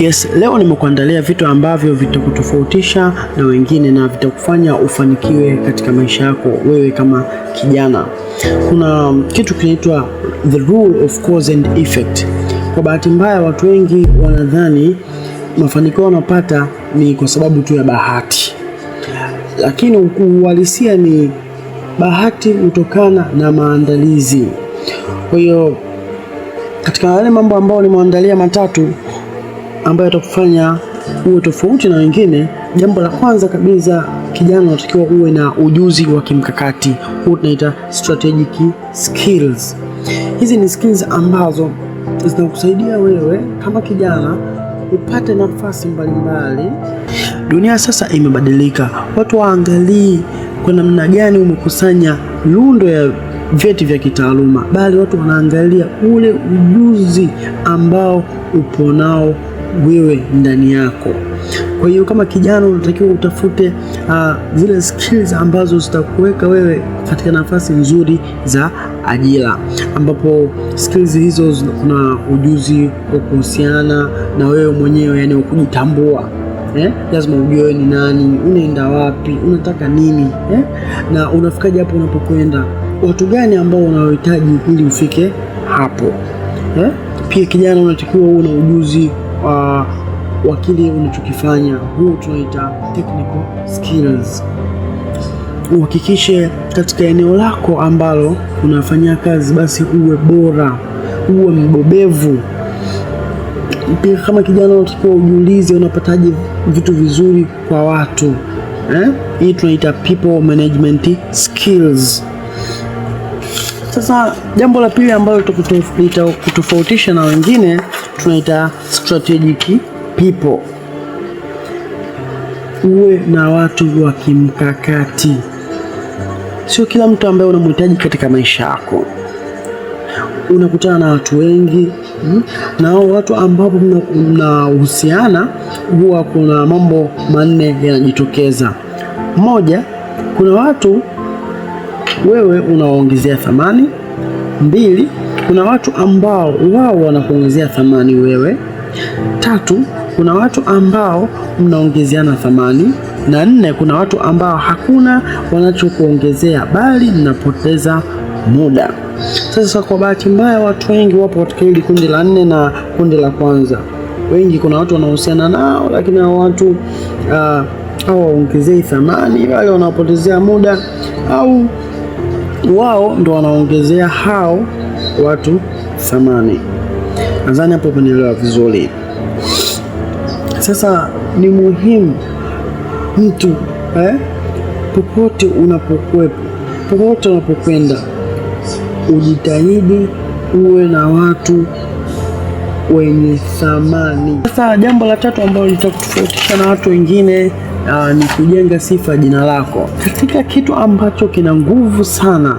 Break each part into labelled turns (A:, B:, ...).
A: Yes, leo nimekuandalia vitu ambavyo vitakutofautisha na wengine na vitakufanya ufanikiwe katika maisha yako wewe kama kijana. Kuna kitu kinaitwa the rule of cause and effect. Kwa bahati mbaya watu wengi wanadhani mafanikio wanapata ni kwa sababu tu ya bahati, lakini uhalisia ni bahati hutokana na maandalizi. Kwa hiyo katika yale mambo ambayo nimeandalia matatu ambayo yatakufanya uwe tofauti na wengine, jambo la kwanza kabisa, kijana unatakiwa uwe na ujuzi wa kimkakati. Huu tunaita strategic skills. Hizi ni skills ambazo zinakusaidia wewe kama kijana upate nafasi mbalimbali. Dunia sasa imebadilika, watu waangalii kwa namna gani umekusanya lundo ya vyeti vya kitaaluma, bali watu wanaangalia ule ujuzi ambao upo nao wewe ndani yako. Kwa hiyo kama kijana unatakiwa utafute zile skills ambazo zitakuweka wewe katika nafasi nzuri za ajira, ambapo skills hizo kuna ujuzi wa kuhusiana na wewe mwenyewe, yani kujitambua. Lazima ujue ni nani, unaenda wapi, unataka nini, na unafikaje hapo unapokwenda, watu gani ambao unawahitaji ili ufike hapo. Pia kijana unatakiwa uwe na ujuzi wa kile unachokifanya. Huu tunaita technical skills. Uhakikishe katika eneo lako ambalo unafanya kazi, basi uwe bora, uwe mbobevu. Pia kama kijana unatakiwa ujiulize unapataje vitu vizuri kwa watu. Hii tunaita people management skills. Sasa jambo la pili ambalo litakutofautisha na wengine tunaita strategic people. Uwe na watu wa kimkakati. Sio kila mtu ambaye unamhitaji katika maisha yako. Unakutana na watu wengi, na hao watu ambao mnahusiana huwa kuna mambo manne yanajitokeza. Moja, kuna watu wewe unawaongezea thamani. Mbili, kuna watu ambao wao wanakuongezea thamani wewe. Tatu, kuna watu ambao mnaongezeana thamani. Na nne, kuna watu ambao hakuna wanachokuongezea bali mnapoteza muda. Sasa kwa bahati mbaya watu wengi wapo katika hili kundi la nne na kundi la kwanza. Wengi kuna watu wanahusiana nao, lakini hao watu hawaongezei thamani bali wanapotezea muda, au wao ndo wanaongezea hao watu thamani. Nadhani hapo umenielewa vizuri. Sasa ni muhimu mtu popote unapokuwepo, popote unapokwenda, ujitahidi uwe na watu wenye thamani. Sasa jambo la tatu ambalo litakutofautisha na watu wengine ni kujenga sifa ya jina lako. Katika kitu ambacho kina nguvu sana,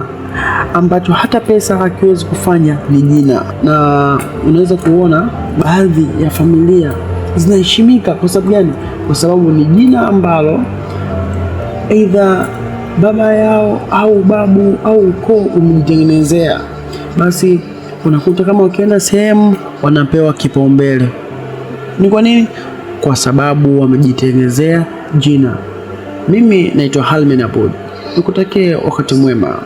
A: ambacho hata pesa hakiwezi kufanya, ni jina. Na unaweza kuona baadhi ya familia zinaheshimika kwa sababu gani? Kwa sababu ni jina ambalo aidha baba yao au babu au ukoo umejitengenezea. Basi unakuta kama ukienda sehemu wanapewa kipaumbele. Ni kwa nini? Kwa sababu wamejitengenezea jina. Mimi naitwa Halmen Aboud. Nikutakie wakati mwema.